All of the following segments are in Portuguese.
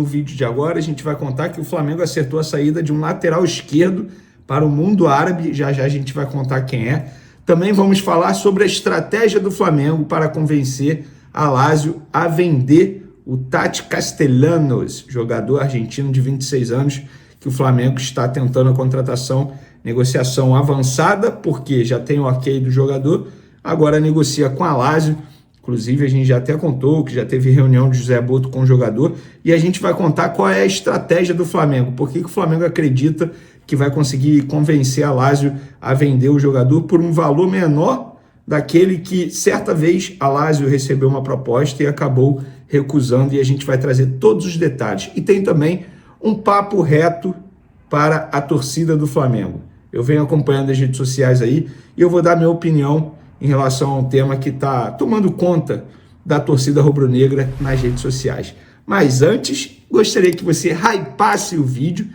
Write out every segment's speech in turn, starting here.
No vídeo de agora, a gente vai contar que o Flamengo acertou a saída de um lateral esquerdo para o mundo árabe. Já já a gente vai contar quem é. Também vamos falar sobre a estratégia do Flamengo para convencer a Lazio a vender o Tati Castellanos, jogador argentino de 26 anos, que o Flamengo está tentando a contratação, negociação avançada, porque já tem o ok do jogador, agora negocia com a Lazio. Inclusive, a gente já até contou que já teve reunião de José Boto com o jogador e a gente vai contar qual é a estratégia do Flamengo, por que o Flamengo acredita que vai conseguir convencer a Lazio a vender o jogador por um valor menor daquele que certa vez a Lazio recebeu uma proposta e acabou recusando, e a gente vai trazer todos os detalhes. E tem também um papo reto para a torcida do Flamengo. Eu venho acompanhando as redes sociais aí e eu vou dar minha opinião em relação a um tema que está tomando conta da torcida rubro-negra nas redes sociais. Mas antes, gostaria que você hypasse o vídeo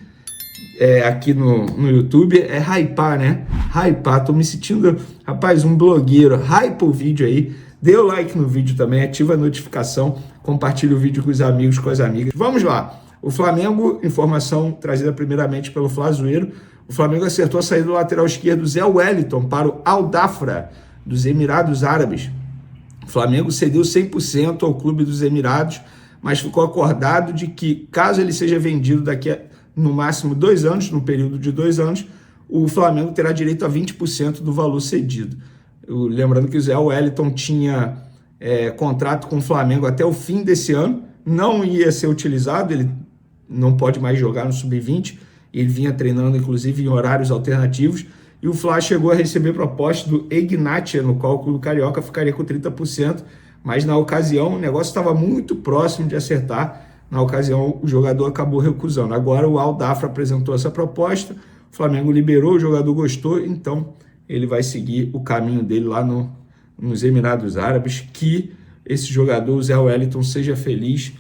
aqui no YouTube. É hypar, né? Hypar, tô me sentindo, rapaz, um blogueiro. Hypa o vídeo aí, dê o like no vídeo também, ativa a notificação, compartilha o vídeo com os amigos, com as amigas. Vamos lá. O Flamengo, informação trazida primeiramente pelo Flazoeiro, o Flamengo acertou a saída do lateral esquerdo Zé Wellington para o Al Dafra, dos Emirados Árabes. O Flamengo cedeu 100% ao clube dos Emirados, mas ficou acordado de que, caso ele seja vendido daqui a, no máximo 2 anos, no período de 2 anos, o Flamengo terá direito a 20% do valor cedido. Lembrando que o Zé Wellington tinha contrato com o Flamengo até o fim desse ano, não ia ser utilizado, ele não pode mais jogar no Sub-20, ele vinha treinando inclusive em horários alternativos, e o Fla chegou a receber proposta do Ignatia, no qual o Clube Carioca ficaria com 30%, mas na ocasião o negócio estava muito próximo de acertar. Na ocasião o jogador acabou recusando. Agora o Al Dafra apresentou essa proposta, o Flamengo liberou, o jogador gostou, então ele vai seguir o caminho dele lá nos Emirados Árabes. Que esse jogador, o Zé Wellington, seja feliz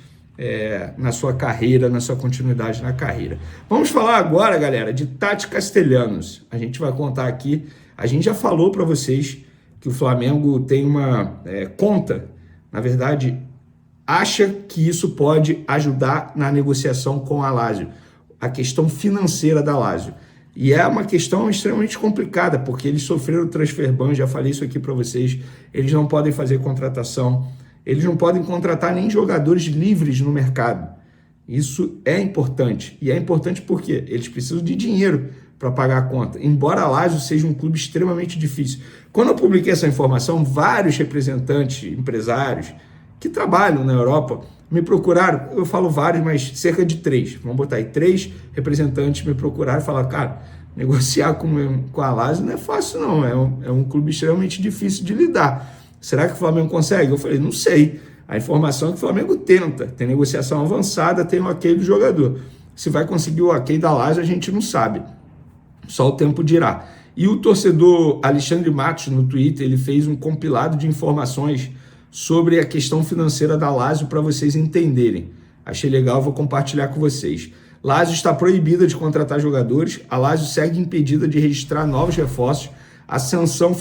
na sua carreira, na sua continuidade na carreira. Vamos falar agora, galera, de Tati Castellanos. A gente vai contar aqui, a gente já falou para vocês que o Flamengo tem uma conta, na verdade, acha que isso pode ajudar na negociação com a Lazio, a questão financeira da Lazio. E é uma questão extremamente complicada, porque eles sofreram transfer ban, já falei isso aqui para vocês, eles não podem fazer contratação, eles não podem contratar nem jogadores livres no mercado. Isso é importante. E é importante porque eles precisam de dinheiro para pagar a conta. Embora a Lazio seja um clube extremamente difícil. Quando eu publiquei essa informação, vários representantes, empresários que trabalham na Europa me procuraram. Eu falo vários, mas cerca de 3. Vamos botar aí, 3 representantes me procuraram e falaram: cara, negociar com a Lazio não é fácil não. É um clube extremamente difícil de lidar. Será que o Flamengo consegue? Eu falei, não sei. A informação é que o Flamengo tenta. Tem negociação avançada, tem o ok do jogador. Se vai conseguir o ok da Lazio, a gente não sabe. Só o tempo dirá. E o torcedor Alexandre Matos, no Twitter, ele fez um compilado de informações sobre a questão financeira da Lazio para vocês entenderem. Achei legal, vou compartilhar com vocês. Lazio está proibida de contratar jogadores. A Lazio segue impedida de registrar novos reforços. A sanção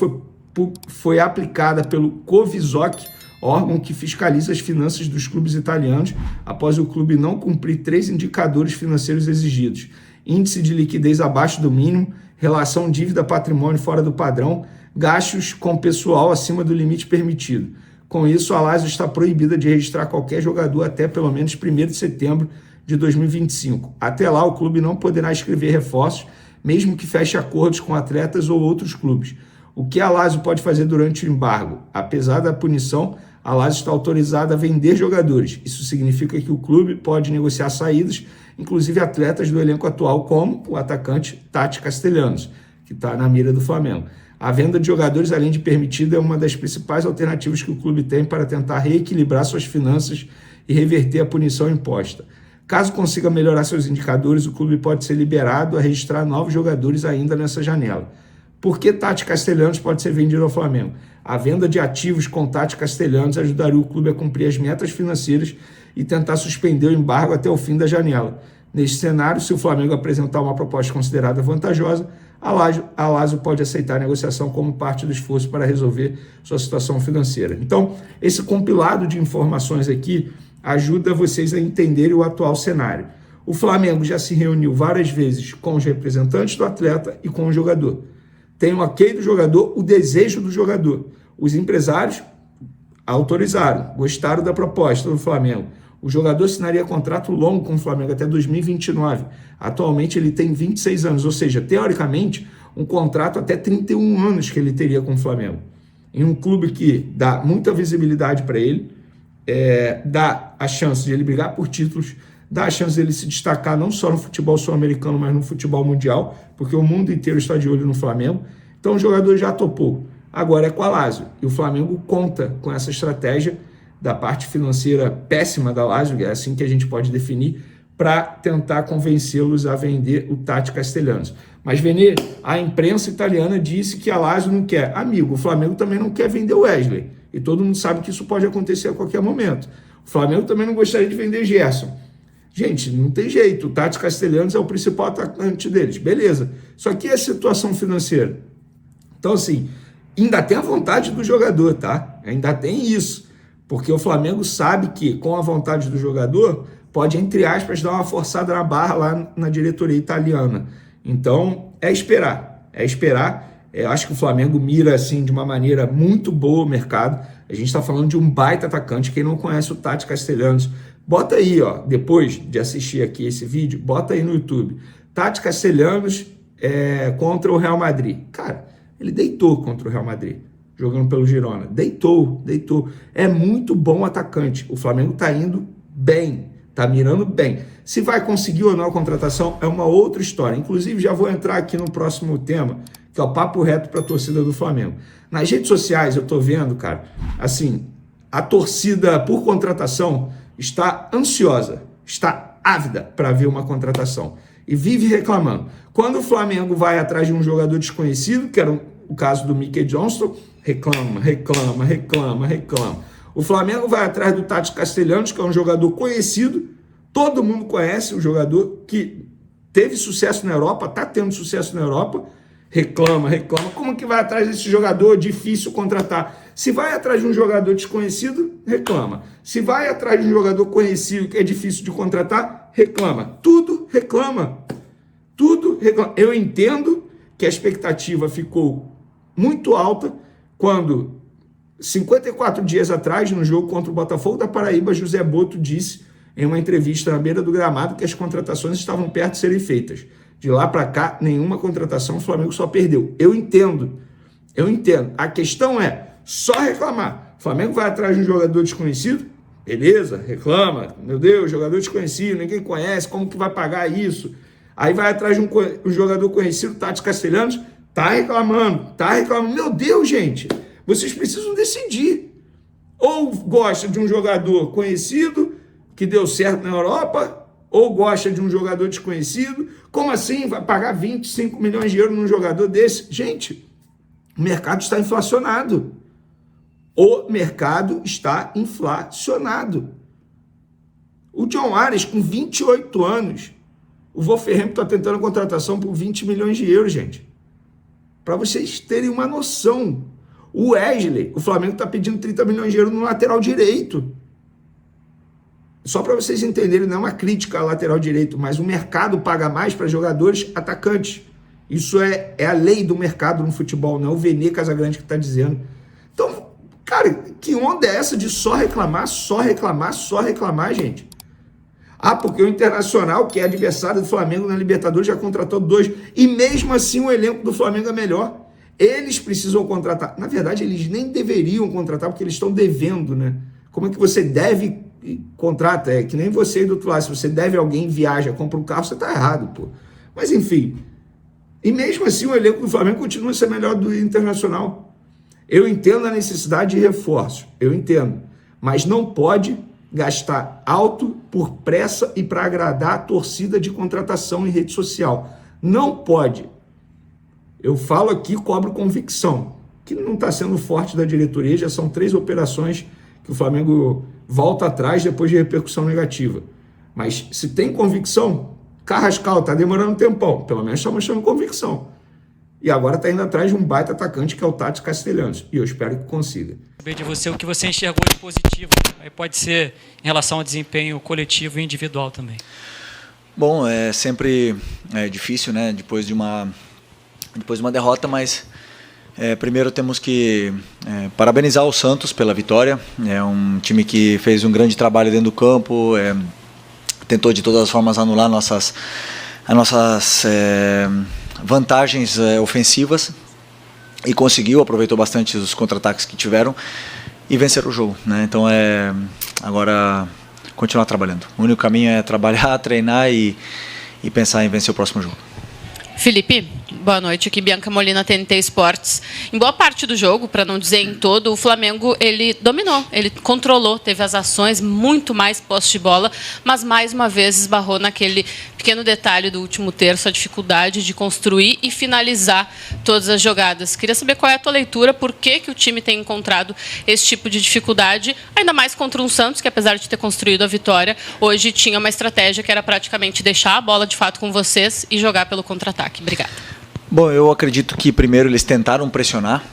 foi aplicada pelo Covisoc, órgão que fiscaliza as finanças dos clubes italianos, após o clube não cumprir 3 indicadores financeiros exigidos: índice de liquidez abaixo do mínimo, relação dívida-patrimônio fora do padrão, gastos com pessoal acima do limite permitido. Com isso, a Lazio está proibida de registrar qualquer jogador até pelo menos 1º de setembro de 2025. Até lá, o clube não poderá inscrever reforços, mesmo que feche acordos com atletas ou outros clubes. O que a Lazio pode fazer durante o embargo? Apesar da punição, a Lazio está autorizada a vender jogadores. Isso significa que o clube pode negociar saídas, inclusive atletas do elenco atual, como o atacante Tati Castellanos, que está na mira do Flamengo. A venda de jogadores, além de permitida, é uma das principais alternativas que o clube tem para tentar reequilibrar suas finanças e reverter a punição imposta. Caso consiga melhorar seus indicadores, o clube pode ser liberado a registrar novos jogadores ainda nessa janela. Por que Tati Castellanos pode ser vendido ao Flamengo? A venda de ativos com Tati Castellanos ajudaria o clube a cumprir as metas financeiras e tentar suspender o embargo até o fim da janela. Neste cenário, se o Flamengo apresentar uma proposta considerada vantajosa, a Lazio pode aceitar a negociação como parte do esforço para resolver sua situação financeira. Então, esse compilado de informações aqui ajuda vocês a entenderem o atual cenário. O Flamengo já se reuniu várias vezes com os representantes do atleta e com o jogador. Tem o ok do jogador, o desejo do jogador. Os empresários autorizaram, gostaram da proposta do Flamengo. O jogador assinaria contrato longo com o Flamengo até 2029. Atualmente ele tem 26 anos, ou seja, teoricamente, um contrato até 31 anos que ele teria com o Flamengo. Em um clube que dá muita visibilidade para ele, dá a chance de ele brigar por títulos, dá a chance de ele se destacar não só no futebol sul-americano, mas no futebol mundial, porque o mundo inteiro está de olho no Flamengo. Então o jogador já topou. Agora é com a Lazio. E o Flamengo conta com essa estratégia da parte financeira péssima da Lazio, é assim que a gente pode definir, para tentar convencê-los a vender o Tati Castellanos. Mas, Vene, a imprensa italiana disse que a Lazio não quer. Amigo, o Flamengo também não quer vender o Wesley. E todo mundo sabe que isso pode acontecer a qualquer momento. O Flamengo também não gostaria de vender Gerson. Gente, não tem jeito. O Tati Castellanos é o principal atacante deles. Beleza. Só que a situação financeira? Então, assim, ainda tem a vontade do jogador, tá? Ainda tem isso. Porque o Flamengo sabe que, com a vontade do jogador, pode, entre aspas, dar uma forçada na barra lá na diretoria italiana. Então, é esperar. É esperar. Eu acho que o Flamengo mira, assim, de uma maneira muito boa o mercado. A gente está falando de um baita atacante. Quem não conhece o Tati Castellanos, bota aí, ó, depois de assistir aqui esse vídeo, bota aí no YouTube. Tati Castellanos contra o Real Madrid. Cara, ele deitou contra o Real Madrid, jogando pelo Girona. Deitou. É muito bom atacante. O Flamengo está indo bem, está mirando bem. Se vai conseguir ou não a contratação é uma outra história. Inclusive, já vou entrar aqui no próximo tema, que é o papo reto para a torcida do Flamengo. Nas redes sociais, eu estou vendo, cara, assim, a torcida por contratação está ansiosa, está ávida para ver uma contratação e vive reclamando. Quando o Flamengo vai atrás de um jogador desconhecido, que era o caso do Mickey Johnston, reclama. O Flamengo vai atrás do Tati Castellanos, que é um jogador conhecido, todo mundo conhece, um jogador que teve sucesso na Europa, está tendo sucesso na Europa, reclama. Como que vai atrás desse jogador difícil contratar? Se vai atrás de um jogador desconhecido, reclama. Se vai atrás de um jogador conhecido que é difícil de contratar, reclama. Tudo reclama. Eu entendo que a expectativa ficou muito alta quando 54 dias atrás, no jogo contra o Botafogo da Paraíba, José Boto disse em uma entrevista na beira do gramado que as contratações estavam perto de serem feitas. De lá para cá, nenhuma contratação, o Flamengo só perdeu. Eu entendo. A questão é só reclamar. O Flamengo vai atrás de um jogador desconhecido? Beleza, reclama. Meu Deus, jogador desconhecido, ninguém conhece, como que vai pagar isso? Aí vai atrás de um jogador conhecido, Tati Castellanos, tá reclamando. Meu Deus, gente, vocês precisam decidir. Ou gosta de um jogador conhecido, que deu certo na Europa, ou gosta de um jogador desconhecido. Como assim? Vai pagar 25 milhões de euros num jogador desse? Gente, o mercado está inflacionado. O mercado está inflacionado. O John Arias, com 28 anos, o Wolverhampton está tentando a contratação por 20 milhões de euros, gente. Para vocês terem uma noção. O Wesley, o Flamengo está pedindo 30 milhões de euros no lateral direito. Só para vocês entenderem, não é uma crítica ao lateral direito, mas o mercado paga mais para jogadores atacantes. Isso é a lei do mercado no futebol, não é o Vene Casagrande que está dizendo. Então, cara, que onda é essa de só reclamar, gente? Ah, porque o Internacional, que é adversário do Flamengo na Libertadores, já contratou 2. E mesmo assim o elenco do Flamengo é melhor. Eles precisam contratar. Na verdade, eles nem deveriam contratar, porque eles estão devendo, né? Como é que você deve contrata? É que nem você aí do outro lado. Se você deve a alguém, viaja, compra um carro, você tá errado, pô. Mas enfim. E mesmo assim, o elenco do Flamengo continua a ser melhor do Internacional. Eu entendo a necessidade de reforço. Eu entendo. Mas não pode gastar alto por pressa e para agradar a torcida de contratação em rede social. Não pode. Eu falo aqui, cobro convicção, que não está sendo forte da diretoria, já são 3 operações que o Flamengo volta atrás depois de repercussão negativa. Mas se tem convicção, Carrascal está demorando um tempão, pelo menos está mostrando convicção. e agora está indo atrás de um baita atacante que é o Tati Castellanos, e eu espero que consiga. Saber de você o que você enxergou de positivo, aí pode ser em relação ao desempenho coletivo e individual também. Bom, é sempre difícil, né, depois de uma derrota, mas primeiro temos que parabenizar o Santos pela vitória. É um time que fez um grande trabalho dentro do campo, tentou de todas as formas anular as nossas vantagens ofensivas e conseguiu, aproveitou bastante os contra-ataques que tiveram e vencer o jogo, né? Então agora continuar trabalhando. O único caminho é trabalhar, treinar e pensar em vencer o próximo jogo. Felipe, boa noite. Aqui Bianca Molina, TNT Esportes. Em boa parte do jogo, para não dizer em todo, o Flamengo ele dominou, ele controlou, teve as ações, muito mais posse de bola, mas mais uma vez esbarrou naquele pequeno detalhe do último terço, a dificuldade de construir e finalizar todas as jogadas. Queria saber qual é a tua leitura, por que o time tem encontrado esse tipo de dificuldade, ainda mais contra um Santos, que apesar de ter construído a vitória, hoje tinha uma estratégia que era praticamente deixar a bola de fato com vocês e jogar pelo contra-ataque. Obrigada. Bom, eu acredito que primeiro eles tentaram pressionar.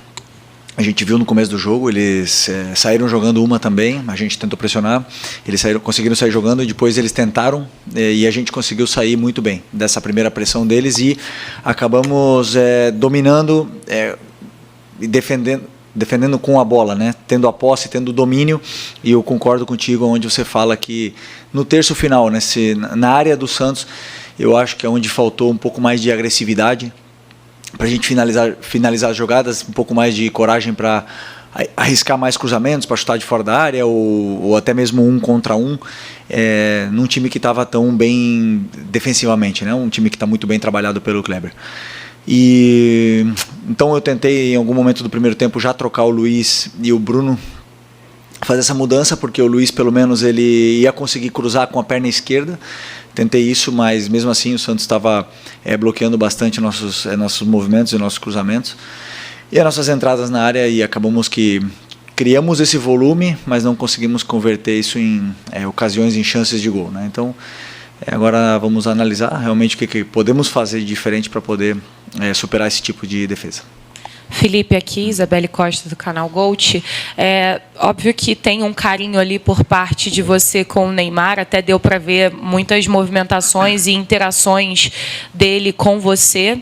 A gente viu no começo do jogo, eles saíram jogando uma também, a gente tentou pressionar, eles conseguiram sair jogando e depois eles tentaram e a gente conseguiu sair muito bem dessa primeira pressão deles e acabamos dominando e defendendo com a bola, né? Tendo a posse, tendo o domínio, e eu concordo contigo onde você fala que no terço final, na área do Santos, eu acho que é onde faltou um pouco mais de agressividade para a gente finalizar as jogadas, um pouco mais de coragem para arriscar mais cruzamentos, para chutar de fora da área ou até mesmo 1 contra 1, num time que estava tão bem defensivamente, né? Um time que está muito bem trabalhado pelo Kleber. E então eu tentei em algum momento do primeiro tempo já trocar o Luiz e o Bruno, fazer essa mudança, porque o Luiz pelo menos ele ia conseguir cruzar com a perna esquerda. Tentei isso, mas mesmo assim o Santos estava bloqueando bastante nossos movimentos e nossos cruzamentos e as nossas entradas na área, e acabamos que criamos esse volume, mas não conseguimos converter isso em ocasiões, em chances de gol, né? Então agora vamos analisar realmente o que podemos fazer de diferente para poder superar esse tipo de defesa. Felipe aqui, Isabelle Costa do canal Gold. É óbvio que tem um carinho ali por parte de você com o Neymar, até deu para ver muitas movimentações e interações dele com você.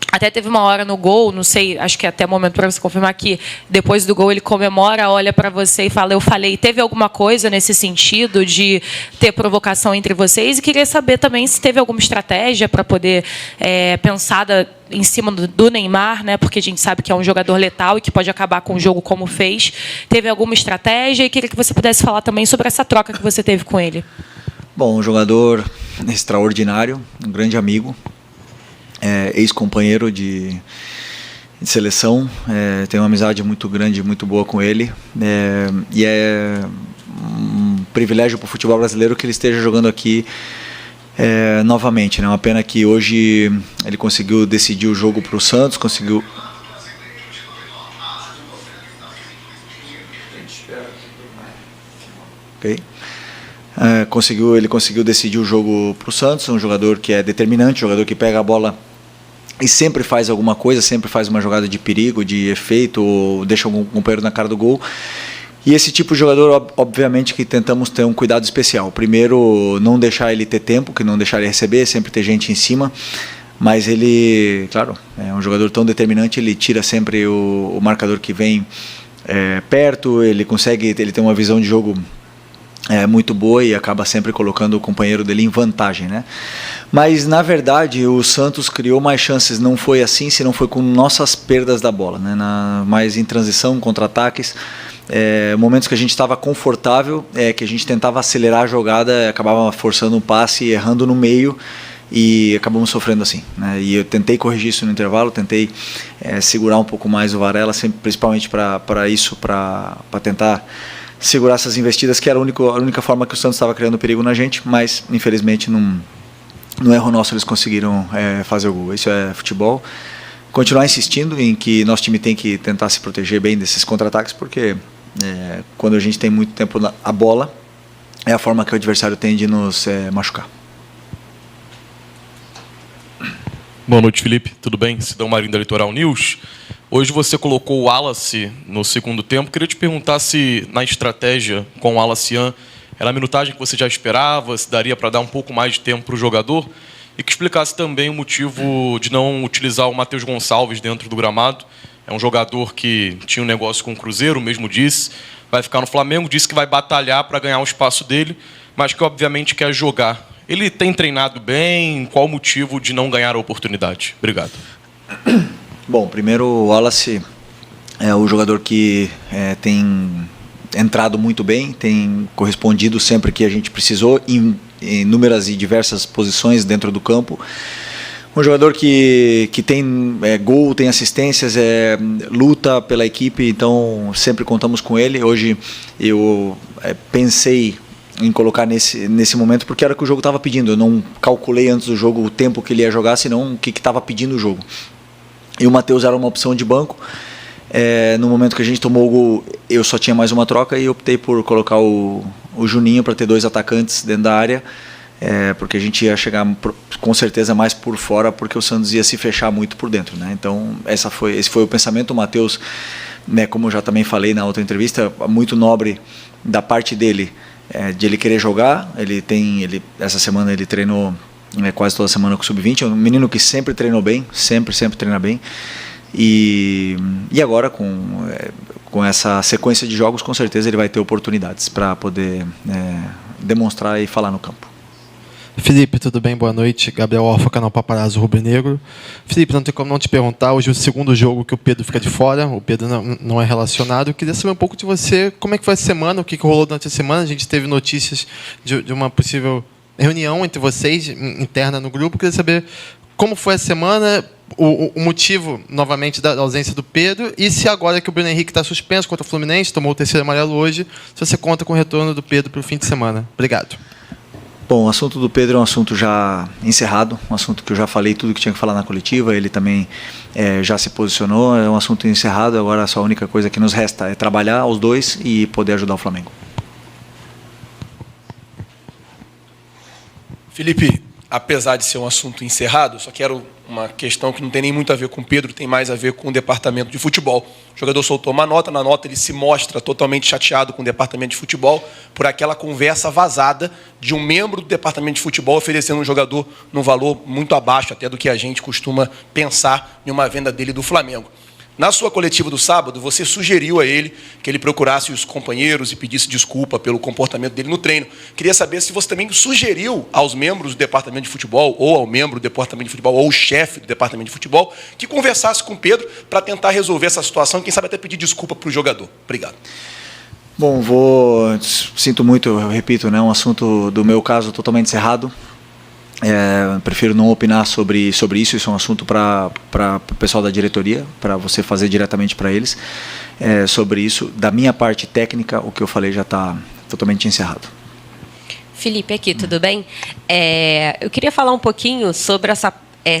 Até teve uma hora no gol, não sei, acho que até o momento para você confirmar que depois do gol ele comemora, olha para você e fala, eu falei. Teve alguma coisa nesse sentido de ter provocação entre vocês? E queria saber também se teve alguma estratégia para poder pensada em cima do Neymar, né? Porque a gente sabe que é um jogador letal e que pode acabar com o jogo como fez. Teve alguma estratégia? E queria que você pudesse falar também sobre essa troca que você teve com ele. Bom, um jogador extraordinário, um grande amigo. Ex-companheiro de seleção, tenho uma amizade muito grande, muito boa com ele, e é um privilégio para o futebol brasileiro que ele esteja jogando aqui novamente, né? Uma pena que hoje ele conseguiu decidir o jogo para o Santos, conseguiu... Ok. Ele conseguiu decidir o jogo para o Santos, um jogador que é determinante, um jogador que pega a bola e sempre faz alguma coisa, sempre faz uma jogada de perigo, de efeito, ou deixa algum companheiro na cara do gol. E esse tipo de jogador, obviamente, que tentamos ter um cuidado especial. Primeiro, não deixar ele ter tempo, que não deixar ele receber, sempre ter gente em cima. Mas ele, claro, é um jogador tão determinante, ele tira sempre o marcador que vem perto, ele tem uma visão de jogo muito boa e acaba sempre colocando o companheiro dele em vantagem, né? Mas na verdade o Santos criou mais chances, não foi assim, se não foi com nossas perdas da bola, né? Mais em transição, contra-ataques, momentos que a gente estava confortável, que a gente tentava acelerar a jogada, acabava forçando um passe, errando no meio e acabamos sofrendo assim, né? E eu tentei corrigir isso no intervalo, tentei segurar um pouco mais o Varela, sempre, principalmente para tentar segurar essas investidas, que era a única forma que o Santos estava criando perigo na gente, mas infelizmente no erro nosso eles conseguiram fazer o gol. Isso é futebol. Continuar insistindo em que nosso time tem que tentar se proteger bem desses contra-ataques, porque quando a gente tem muito tempo a bola, é a forma que o adversário tem de nos machucar. Boa noite, Felipe. Tudo bem? Sidão Marinho da Litoral News. Hoje você colocou o Wallace no segundo tempo. Queria te perguntar se na estratégia com o Wallace era a minutagem que você já esperava, se daria para dar um pouco mais de tempo para o jogador, e que explicasse também o motivo de não utilizar o Matheus Gonçalves dentro do gramado. É um jogador que tinha um negócio com o Cruzeiro, mesmo disse, vai ficar no Flamengo, disse que vai batalhar para ganhar o espaço dele, mas que obviamente quer jogar. Ele tem treinado bem? Qual o motivo de não ganhar a oportunidade? Obrigado. Bom, primeiro o Wallace é o jogador que tem entrado muito bem, tem correspondido sempre que a gente precisou em inúmeras e diversas posições dentro do campo. Um jogador que tem gol, tem assistências, luta pela equipe, então sempre contamos com ele. Hoje eu pensei em colocar nesse momento porque era o que o jogo estava pedindo. Eu não calculei antes do jogo o tempo que ele ia jogar, senão o que estava pedindo o jogo. E o Matheus era uma opção de banco. No momento que a gente tomou o gol, eu só tinha mais uma troca e optei por colocar o Juninho para ter 2 atacantes dentro da área, porque a gente ia chegar com certeza mais por fora, porque o Santos ia se fechar muito por dentro, né? Então esse foi o pensamento. O Matheus, né, como eu já também falei na outra entrevista, muito nobre da parte dele, de ele querer jogar. Essa semana ele treinou quase toda semana com o Sub-20, é um menino que sempre treinou bem, sempre treina bem. E agora com essa sequência de jogos, com certeza ele vai ter oportunidades para poder demonstrar e falar no campo. Felipe, tudo bem? Boa noite. Gabriel Orfa, canal Paparazzo Rubro Negro. Felipe, não tem como não te perguntar, hoje é o segundo jogo que o Pedro fica de fora, o Pedro não é relacionado. Eu queria saber um pouco de você, como é que foi a semana, o que rolou durante a semana. A gente teve notícias de uma possível reunião entre vocês, interna no grupo. Eu queria saber como foi a semana, o motivo, novamente, da ausência do Pedro, e se agora que o Bruno Henrique está suspenso contra o Fluminense, tomou o 3º amarelo hoje, se você conta com o retorno do Pedro para o fim de semana. Obrigado. Bom, o assunto do Pedro é um assunto já encerrado, um assunto que eu já falei tudo que tinha que falar na coletiva, ele também já se posicionou, é um assunto encerrado. Agora só a única coisa que nos resta é trabalhar os dois e poder ajudar o Flamengo. Felipe, apesar de ser um assunto encerrado, só quero uma questão que não tem nem muito a ver com o Pedro, tem mais a ver com o departamento de futebol. O jogador soltou uma nota, na nota ele se mostra totalmente chateado com o departamento de futebol por aquela conversa vazada de um membro do departamento de futebol oferecendo um jogador num valor muito abaixo até do que a gente costuma pensar em uma venda dele do Flamengo. Na sua coletiva do sábado, você sugeriu a ele que ele procurasse os companheiros e pedisse desculpa pelo comportamento dele no treino. Queria saber se você também sugeriu aos membros do departamento de futebol, ou ao membro do departamento de futebol, ou o chefe do departamento de futebol, que conversasse com o Pedro para tentar resolver essa situação e, quem sabe, até pedir desculpa para o jogador. Obrigado. Bom, sinto muito, eu repito, né, um assunto do meu caso totalmente encerrado. Prefiro não opinar sobre isso é um assunto para o pessoal da diretoria, para você fazer diretamente para eles. Sobre isso, da minha parte técnica, o que eu falei já está totalmente encerrado. Felipe aqui, tudo bem? Eu queria falar um pouquinho sobre essa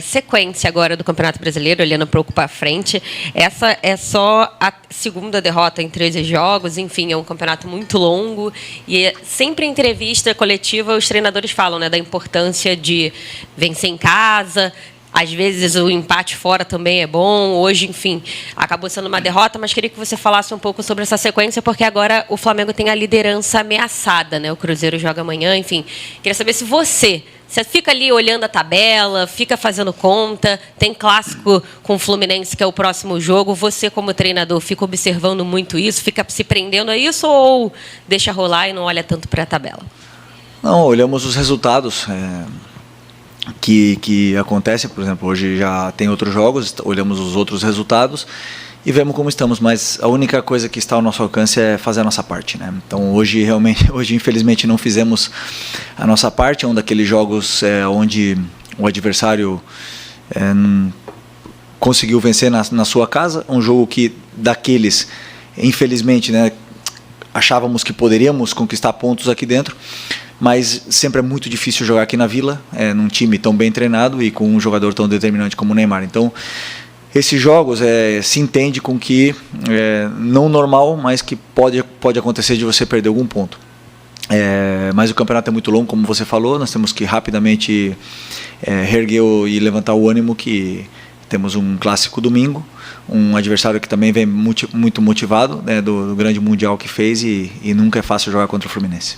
sequência agora do Campeonato Brasileiro, olhando um pouco para frente. Essa é só a segunda derrota em 13 jogos, enfim, é um campeonato muito longo e sempre em entrevista coletiva os treinadores falam, né, da importância de vencer em casa. Às vezes o empate fora também é bom. Hoje, enfim, acabou sendo uma derrota, mas queria que você falasse um pouco sobre essa sequência, porque agora o Flamengo tem a liderança ameaçada, né? O Cruzeiro joga amanhã, enfim. Queria saber se você fica ali olhando a tabela, fica fazendo conta, tem clássico com o Fluminense, que é o próximo jogo. Você, como treinador, fica observando muito isso, fica se prendendo a isso ou deixa rolar e não olha tanto para a tabela? Não, olhamos os resultados que acontecem. Por exemplo, hoje já tem outros jogos, olhamos os outros resultados e vemos como estamos, mas a única coisa que está ao nosso alcance é fazer a nossa parte, né? Então hoje infelizmente não fizemos a nossa parte. É um daqueles jogos onde o adversário conseguiu vencer na sua casa, um jogo que daqueles, infelizmente, né, achávamos que poderíamos conquistar pontos aqui dentro, mas sempre é muito difícil jogar aqui na Vila, num time tão bem treinado e com um jogador tão determinante como o Neymar. Então esses jogos se entende com que não normal, mas que pode acontecer de você perder algum ponto. Mas o campeonato é muito longo, como você falou, nós temos que rapidamente reerguer e levantar o ânimo, que temos um clássico domingo, um adversário que também vem muito motivado, né, do grande mundial que fez, e nunca é fácil jogar contra o Fluminense.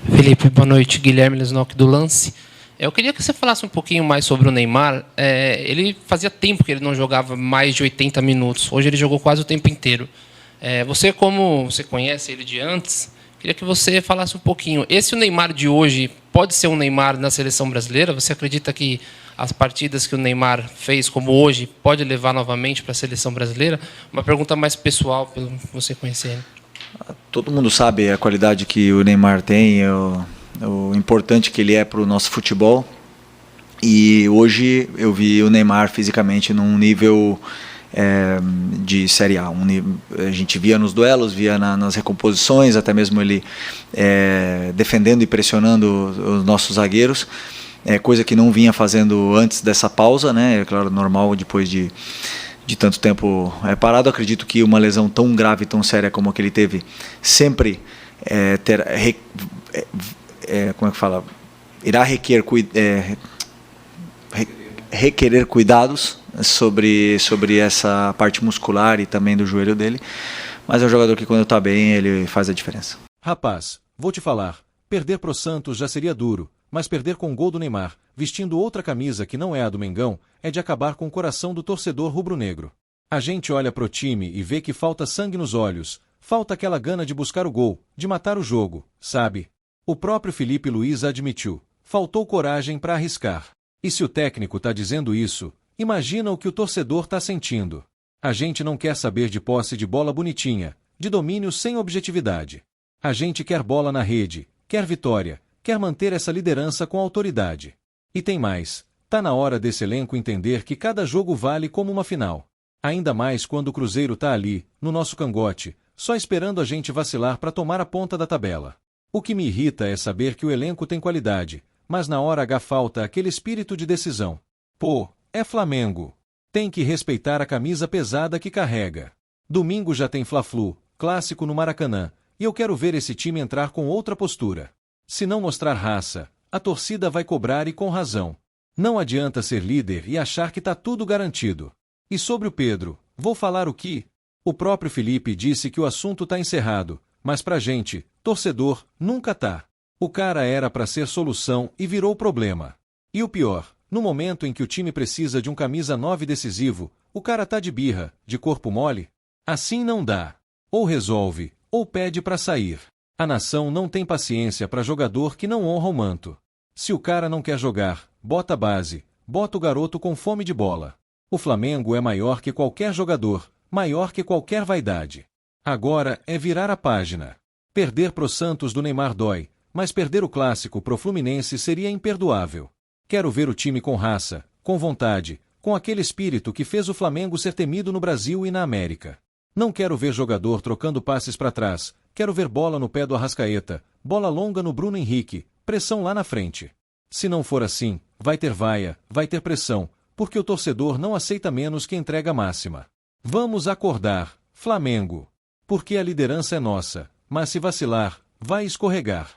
Felipe, boa noite. Guilherme Lesnock do Lance. Eu queria que você falasse um pouquinho mais sobre o Neymar. Ele fazia tempo que ele não jogava mais de 80 minutos. Hoje ele jogou quase o tempo inteiro. Você, como você conhece ele de antes, queria que você falasse um pouquinho. Esse o Neymar de hoje pode ser um Neymar na seleção brasileira? Você acredita que as partidas que o Neymar fez, como hoje, pode levar novamente para a seleção brasileira? Uma pergunta mais pessoal, pelo você conhecer ele. Todo mundo sabe a qualidade que o Neymar tem, o importante que ele é para o nosso futebol. E hoje eu vi o Neymar fisicamente num nível de Série A. A gente via nos duelos, via nas recomposições, até mesmo ele defendendo e pressionando os nossos zagueiros, coisa que não vinha fazendo antes dessa pausa, né? É claro, normal depois de tanto tempo parado. Acredito que uma lesão tão grave, tão séria como a que ele teve, sempre como é que fala? Irá requerer cuidados sobre essa parte muscular e também do joelho dele, mas é um jogador que, quando está bem, ele faz a diferença. Rapaz, vou te falar, perder pro Santos já seria duro, mas perder com o gol do Neymar, vestindo outra camisa que não é a do Mengão, é de acabar com o coração do torcedor rubro-negro. A gente olha pro time e vê que falta sangue nos olhos, falta aquela gana de buscar o gol, de matar o jogo, sabe? O próprio Felipe Luiz admitiu, faltou coragem para arriscar. E se o técnico tá dizendo isso, imagina o que o torcedor tá sentindo. A gente não quer saber de posse de bola bonitinha, de domínio sem objetividade. A gente quer bola na rede, quer vitória, quer manter essa liderança com autoridade. E tem mais, tá na hora desse elenco entender que cada jogo vale como uma final. Ainda mais quando o Cruzeiro tá ali, no nosso cangote, só esperando a gente vacilar para tomar a ponta da tabela. O que me irrita é saber que o elenco tem qualidade, mas na hora H falta aquele espírito de decisão. Pô, é Flamengo. Tem que respeitar a camisa pesada que carrega. Domingo já tem Fla-Flu, clássico no Maracanã, e eu quero ver esse time entrar com outra postura. Se não mostrar raça, a torcida vai cobrar, e com razão. Não adianta ser líder e achar que tá tudo garantido. E sobre o Pedro, vou falar o que? O próprio Felipe disse que o assunto tá encerrado, mas pra gente, torcedor, nunca tá. O cara era pra ser solução e virou problema. E o pior, no momento em que o time precisa de um camisa 9 decisivo, o cara tá de birra, de corpo mole? Assim não dá. Ou resolve, ou pede pra sair. A nação não tem paciência pra jogador que não honra o manto. Se o cara não quer jogar, bota a base, bota o garoto com fome de bola. O Flamengo é maior que qualquer jogador, maior que qualquer vaidade. Agora é virar a página. Perder pro Santos do Neymar dói, mas perder o clássico pro Fluminense seria imperdoável. Quero ver o time com raça, com vontade, com aquele espírito que fez o Flamengo ser temido no Brasil e na América. Não quero ver jogador trocando passes para trás, quero ver bola no pé do Arrascaeta, bola longa no Bruno Henrique, pressão lá na frente. Se não for assim, vai ter vaia, vai ter pressão, porque o torcedor não aceita menos que entrega máxima. Vamos acordar, Flamengo. Porque a liderança é nossa, mas se vacilar, vai escorregar.